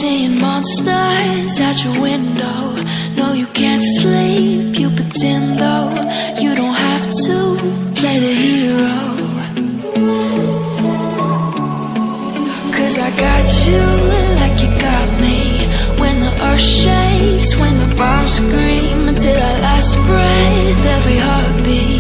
Seeing monsters out your window. No, you can't sleep, you pretend though. You don't have to play the hero. Cause I got you like you got me. When the earth shakes, when the bombs scream, until our last breath, every heartbeat.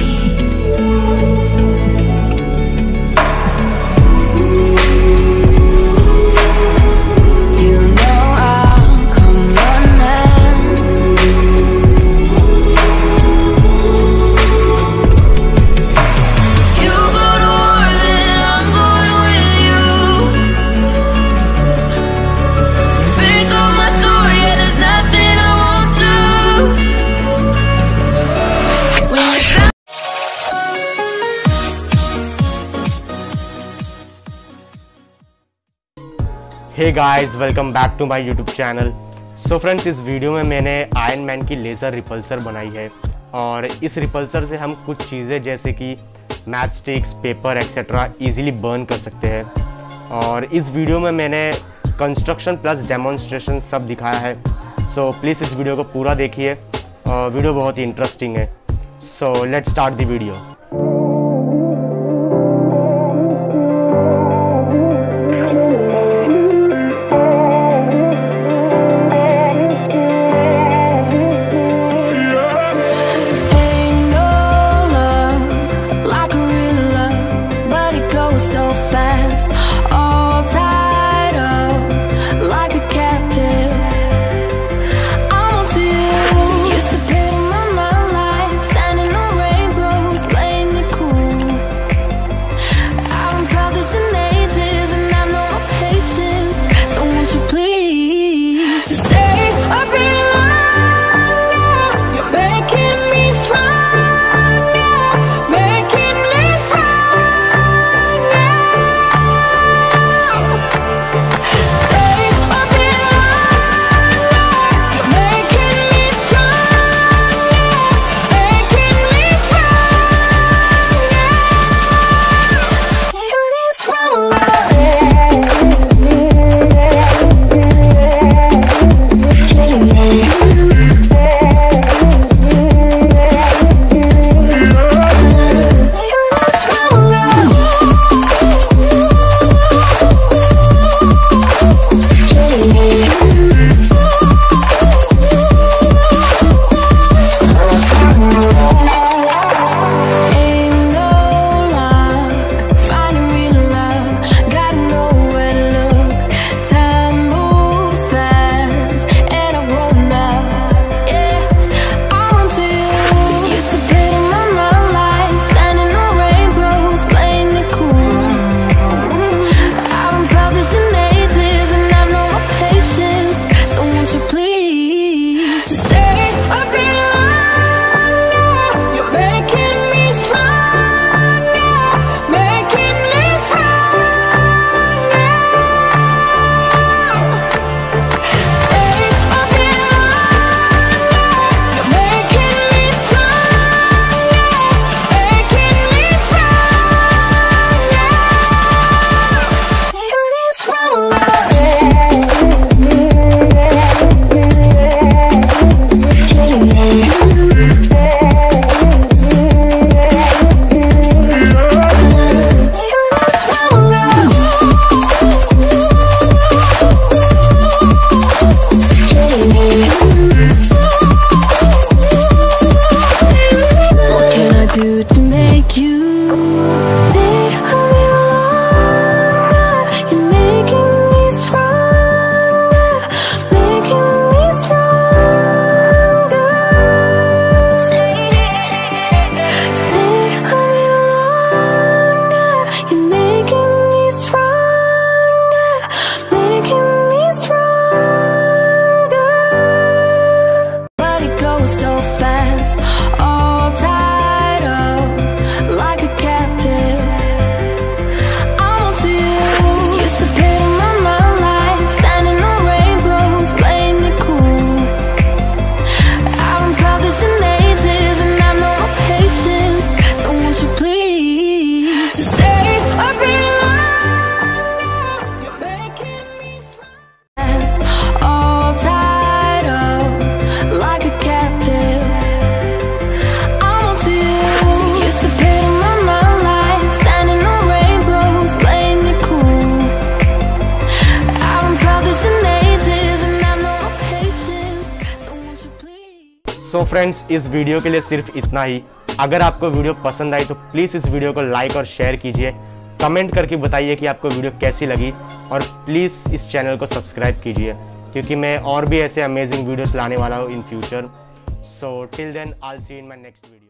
Hey guys, welcome back to my YouTube channel. So friends, इस video में मैंने Iron Man की laser repulsor बनाई है और इस repulsor से हम कुछ चीज़ें जैसे कि match sticks, paper etcetera easily burn कर सकते हैं। और इस वीडियो में मैंने कंस्ट्रक्शन प्लस डेमोन्स्ट्रेशन सब दिखाया है। सो प्लीज़ इस वीडियो को पूरा देखिए, वीडियो बहुत ही इंटरेस्टिंग है। So let's start the video. Got so friends, इस वीडियो के लिए सिर्फ इतना ही। अगर आपको वीडियो पसंद आई तो प्लीज़ इस वीडियो को लाइक और शेयर कीजिए। कमेंट करके बताइए कि आपको वीडियो कैसी लगी और प्लीज़ इस चैनल को सब्सक्राइब कीजिए, क्योंकि मैं और भी ऐसे अमेजिंग वीडियोस लाने वाला हूँ in future. So till then I will see you in my next video.